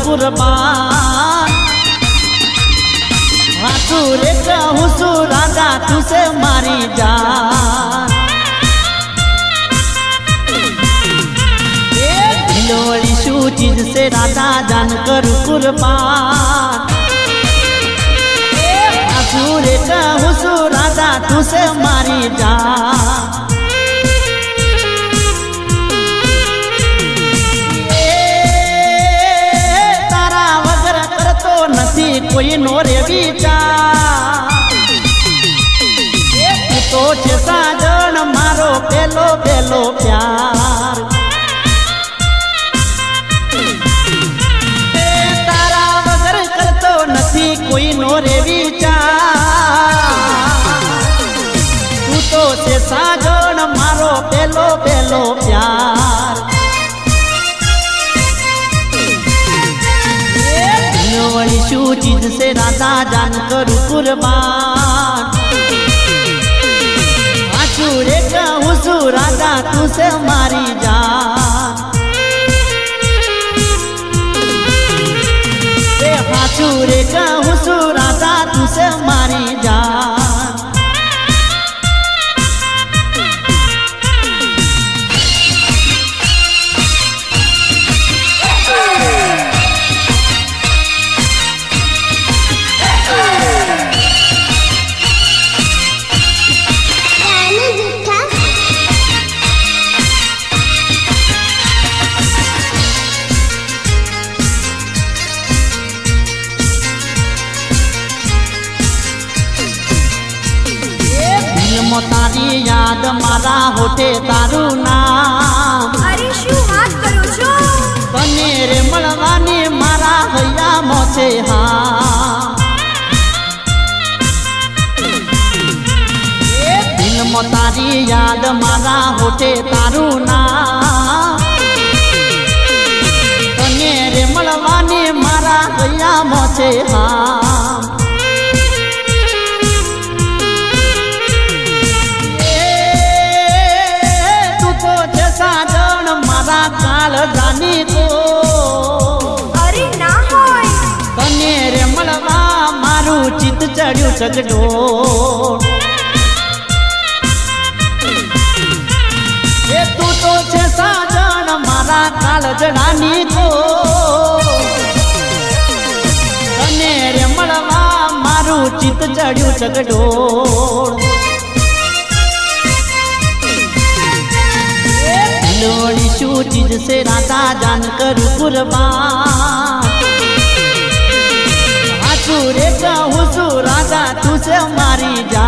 कुर्बान। हाथू रे कहूँ सु राधा तुसे मारी जान। दिलवड़ी शू चीज से राधा जान करू कुर्बान। हाथू रे कहूँ सु राधा तुसे मारी जान। कोई नोरे विचार तो छे साजन मारो पेलो पेलो प्यार। तारा वगर करतो नथी कोई नोरे विचार। तू तो छे साजन मारो पेलो पेलो प्यार। वही शू चीज से राधा जान करू कुर्बान। हाथू रे कहूँ सु राधा तुसे मारी जान। हाथू रे कहूँ सु राधा तुसे मारी जान। तारी याद मारा होठे तारू नाम। अरे शू વાત કરો છો? તને રે મળવાની મારા હૈયા મોછે હા। દિલમાં તારી યાદ મારા હોઠે તાरू નામ। તને રે મળવાની મારા હૈયા મોછે હા। काल जानी को अरे ना होय। तने रे मळवा मारू चित चढ़्यू चगडो। ए तू तो छे साजन मारा काल जड़ानी को। तने रे मळवा मारू चित चढ़्यू चगडो। दिलवड़ी शू चीज से राधा जान करू कुर्बान। हाथू रे कहूँ सु राधा तुसे मारी जा।